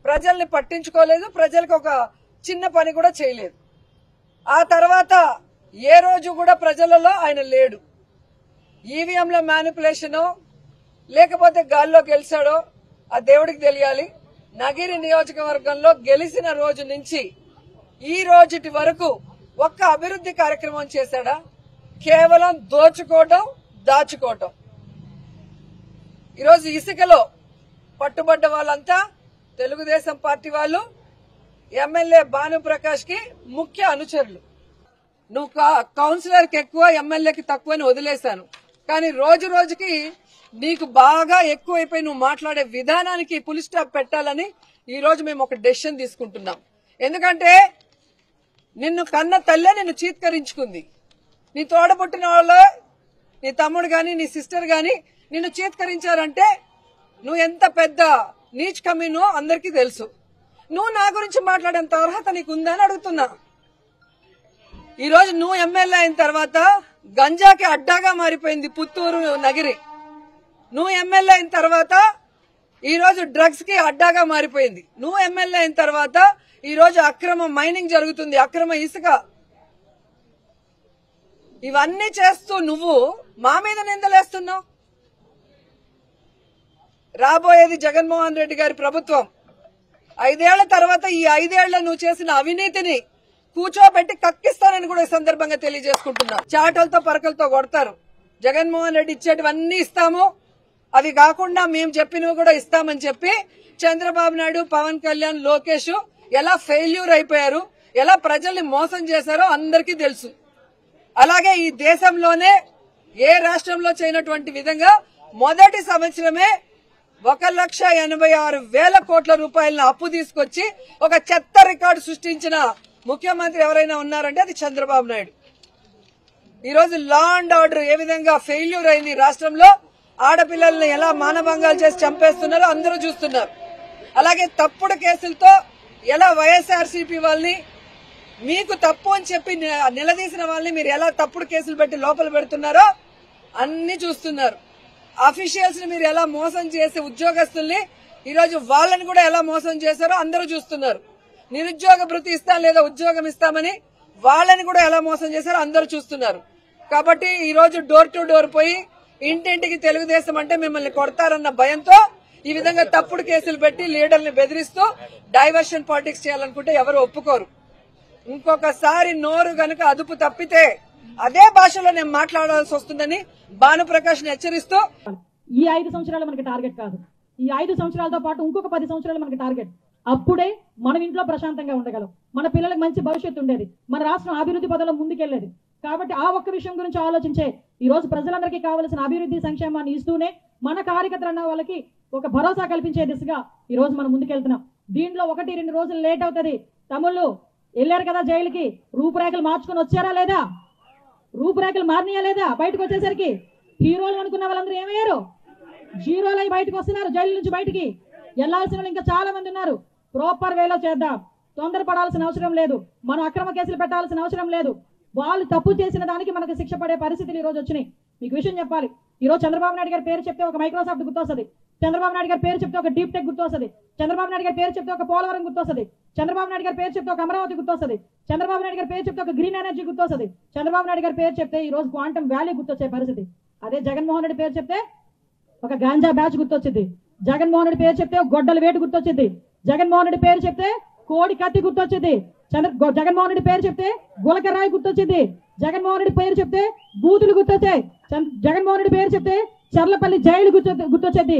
ప్రజల్ని పట్టించుకోలేదు, ప్రజలకు ఒక చిన్న పని కూడా చేయలేదు. ఆ తర్వాత ఏ రోజు కూడా ప్రజలలో ఆయన లేడు. ఈవీఎంల మ్యానిపులేషనో లేకపోతే గాల్లో గెలిచాడో ఆ దేవుడికి తెలియాలి. నగిరి నియోజకవర్గంలో గెలిచిన రోజు నుంచి ఈ రోజుటి వరకు ఒక్క అభివృద్ధి కార్యక్రమం చేశాడా? కేవలం దోచుకోవటం, దాచుకోవటం. ఈరోజు ఇసుకలో పట్టుబడ్డ వాళ్ళంతా తెలుగుదేశం పార్టీ వాళ్ళు, ఎమ్మెల్యే భానుప్రకాష్ కి ముఖ్య అనుచరులు. నువ్వు కౌన్సిలర్ కి ఎక్కువ, ఎమ్మెల్యేకి తక్కువ అని వదిలేశాను. కానీ రోజు రోజుకి నీకు బాగా ఎక్కువైపోయి నువ్వు మాట్లాడే విధానానికి ఫుల్ స్టాప్ పెట్టాలని ఈ రోజు మేము ఒక డెసిషన్ తీసుకుంటున్నాం. ఎందుకంటే నిన్ను కన్న తల్లే నిన్ను చీత్కరించుకుంది. నీ తోడబుట్టిన వాళ్ళు, నీ తమ్ముడు గాని నీ సిస్టర్ గాని నిన్ను చీత్కరించారంటే నువ్వు ఎంత పెద్ద నీచ్ కమీనో అందరికీ తెలుసు. నువ్వు నా గురించి మాట్లాడేంత అర్హత నీకుందని అడుగుతున్నా. ఈ రోజు నువ్వు ఎమ్మెల్యే అయిన తర్వాత గంజాకి అడ్డాగా మారిపోయింది పుత్తూరు నగిరి. నువ్వు ఎమ్మెల్యే అయిన తర్వాత ఈ రోజు డ్రగ్స్ కి అడ్డాగా మారిపోయింది. నువ్వు ఎమ్మెల్యే అయిన తర్వాత ఈ రోజు అక్రమ మైనింగ్ జరుగుతుంది, అక్రమ ఇసుక. ఇవన్నీ చేస్తూ నువ్వు మా మీద నిందలేస్తున్నావు. రాబోయేది జగన్మోహన్ రెడ్డి గారి ప్రభుత్వం. 5 ఏళ్ల తర్వాత ఈ 5 ఏళ్ల నువ్వు చేసిన అవినీతిని కూర్చోబెట్టి కక్కిస్తానని కూడా ఈ సందర్భంగా తెలియజేసుకుంటున్నా. చాటలతో పరకలతో కొడతారు. జగన్మోహన్ రెడ్డి ఇచ్చేటివన్నీ ఇస్తాము, అవి కాకుండా మేము చెప్పినవి కూడా ఇస్తామని చెప్పి చంద్రబాబు నాయుడు, పవన్ కళ్యాణ్, లోకేష్ ఎలా ఫెయిల్యూర్ అయిపోయారు, ఎలా ప్రజల్ని మోసం చేశారో అందరికీ తెలుసు. అలాగే ఈ దేశంలోనే ఏ రాష్ట్రంలో చేయనటువంటి విధంగా మొదటి సంవత్సరమే 1,86,000 కోట్ల రూపాయలను అప్పు తీసుకొచ్చి ఒక చెత్త రికార్డు సృష్టించిన ముఖ్యమంత్రి ఎవరైనా ఉన్నారంటే అది చంద్రబాబు నాయుడు. ఈరోజు లా అండ్ ఆర్డర్ ఏ విధంగా ఫెయిల్యూర్ అయింది రాష్ట్రంలో, ఆడపిల్లల్ని ఎలా మానభంగాలు చేసి చంపేస్తున్నారో అందరూ చూస్తున్నారు. అలాగే తప్పుడు కేసులతో ఎలా వైఎస్ఆర్సీపీ వాళ్ళని, మీకు తప్పు అని చెప్పి నిలదీసిన వాళ్ళని మీరు ఎలా తప్పుడు కేసులు పెట్టి లోపల పెడుతున్నారో అన్ని చూస్తున్నారు. అఫీషియల్స్ ని మీరు ఎలా మోసం చేసి ఉద్యోగస్తుల్ని ఈరోజు వాళ్ళని కూడా ఎలా మోసం చేశారో అందరూ చూస్తున్నారు. నిరుద్యోగ భృతి ఇస్తాం లేదా ఉద్యోగం ఇస్తామని వాళ్ళని కూడా ఎలా మోసం చేశారో అందరూ చూస్తున్నారు. కాబట్టి ఈ రోజు డోర్ టు డోర్ పోయి ఇంటింటికి తెలుగుదేశం అంటే మిమ్మల్ని కొడతారన్న భయంతో ఈ విధంగా తప్పుడు కేసులు పెట్టి లీడర్ని బెదిరిస్తూ డైవర్షన్ పాలిటిక్స్ చేయాలనుకుంటే ఎవరు ఒప్పుకోరు. ఇంకొకసారి నోరు గనక అదుపు తప్పితే అదే భాషలో నేను మాట్లాడాల్సి వస్తుందని భానుప్రకాష్ ని హెచ్చరిస్తూ, ఈ 5 సంవత్సరాలు మనకి టార్గెట్ కాదు, ఈ 5 సంవత్సరాలతో పాటు ఇంకొక 10 సంవత్సరాలు మనకి టార్గెట్. అప్పుడే మనం ఇంట్లో ప్రశాంతంగా ఉండగలం, మన పిల్లలకు మంచి భవిష్యత్తు ఉండేది, మన రాష్ట్రం అభివృద్ధి పదంలో ముందుకెళ్లేది. కాబట్టి ఆ ఒక్క విషయం గురించి ఆలోచించే ఈ రోజు ప్రజలందరికీ కావాల్సిన అభివృద్ధి సంక్షేమాన్ని ఇస్తూనే మన కార్యకర్తలు అన్న వాళ్ళకి ఒక భరోసా కల్పించే దిశగా ఈ రోజు మనం ముందుకెళ్తున్నాం. దీంట్లో 1-2 రోజులు లేట్ అవుతుంది. తమ్ముళ్ళు వెళ్ళారు కదా జైలుకి, రూపురేఖలు మార్చుకొని వచ్చారా లేదా? రూపురేఖలు మారినాయా లేదా? బయటకు వచ్చేసరికి హీరోలు అనుకున్న వాళ్ళందరూ ఏమయ్యారు? జీరోలు అయి బయటకు వస్తున్నారు. జైలు నుంచి బయటికి వెళ్లాల్సిన వాళ్ళు ఇంకా చాలా మంది ఉన్నారు. ప్రాపర్ వేలో చేద్దాం, తొందరపడాల్సిన అవసరం లేదు, మనం అక్రమ కేసులు పెట్టాల్సిన అవసరం లేదు. వాళ్ళు తప్పు చేసిన దానికి మనకు శిక్ష పడే పరిస్థితులు ఈ రోజు వచ్చినాయి. మీకు విషయం చెప్పాలి, ఈ రోజు చంద్రబాబు నాయుడు గారి పేరు చెప్తే ఒక మైక్రోసాఫ్ట్ గుర్తొస్తుంది, చంద్రబాబు నాయుడు గారి పేరు చెప్తే ఒక డీప్ టెక్ గుర్తొస్తుంది, చంద్రబాబు నాయుడు గారి పేరు చెప్తే ఒక పోలవరం గుర్తొస్తుంది, చంద్రబాబు నాయుడు గారి పేరు చెప్తే ఒక అమరావతి గుర్తొస్తుంది, చంద్రబాబు నాయుడు గారి పేరు చెప్తే ఒక గ్రీన్ ఎనర్జీ గుర్తొస్తుంది, చంద్రబాబు నాయుడు గారి పేరు చెప్తే ఈ రోజు క్వాంటమ్ వ్యాలీ గుర్తొచ్చే పరిస్థితి. అదే జగన్మోహన్ రెడ్డి పేరు చెప్తే ఒక గాంజా బ్యాచ్ గుర్తొచ్చింది, జగన్మోహన్ రెడ్డి పేరు చెప్తే గొడ్డల వేటు గుర్తొచ్చింది, జగన్మోహన్ రెడ్డి పేరు చెప్తే కోడి కత్తి గుర్తొచ్చింది, జగన్మోహన్ రెడ్డి పేరు చెప్తే గులకరాయి గుర్తొచ్చింది, జగన్మోహన్ రెడ్డి పేరు చెప్తే బూతులు గుర్తొచ్చాయి, జగన్మోహన్ రెడ్డి పేరు చెప్తే చర్లపల్లి జైలు గుర్తొచ్చేది,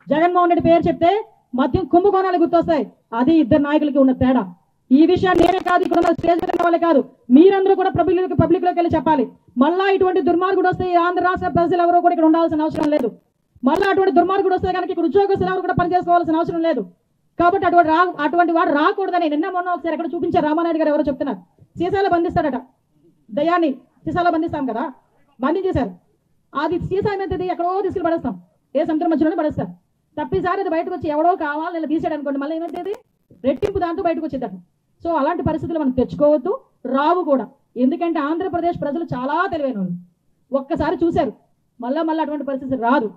జగన్మోహన్ రెడ్డి పేరు చెప్తే మద్యం కుంభకోణాలు గుర్తొస్తాయి. అది ఇద్దరు నాయకులకి ఉన్న తేడా. ఈ విషయాన్ని నేనే కాదు, ఇక్కడ స్టేజ్ మీద వాళ్ళే కాదు, మీరందరూ కూడా పబ్లిక్ లోకి వెళ్ళి చెప్పాలి. మళ్ళా ఇటువంటి దుర్మార్గుడు వస్తే ఆంధ్ర రాష్ట్ర ప్రజలు ఎవరో కూడా ఇక్కడ ఉండాల్సిన అవసరం లేదు. మళ్ళీ అటువంటి దుర్మార్గుడు వస్తే కనుక ఇక్కడ ఉద్యోగస్తులు ఎవరు కూడా పనిచేసుకోవాల్సిన అవసరం లేదు. కాబట్టి అటువంటి వాడు రాకూడదని నిన్న మొన్న ఒకసారి ఎక్కడ చూపించారు, రామానాయుడు గారు ఎవరో చెప్తున్నారు, సీసాలో బంధిస్తాడట దయాన్ని, సీసాలో బంధిస్తాం కదా, బంధించేశారు. అది సీసా ఏంటది ఎక్కడో తీసుకుని పడేస్తాం, ఏ సముద్రం మధ్యలోనే పడేస్తారు. తప్పిసారి అది బయటకు వచ్చి ఎవడో కావాలి ఇలా తీసాడు అనుకోండి, మళ్ళీ ఏమైతే రెట్టింపు దాంతో బయటకు వచ్చేద్దాం. సో అలాంటి పరిస్థితులు మనం తెచ్చుకోవద్దు, రావు కూడా. ఎందుకంటే ఆంధ్రప్రదేశ్ ప్రజలు చాలా తెలివైన వాళ్ళు, ఒక్కసారి చూశారు, మళ్ళా అటువంటి పరిస్థితి రాదు.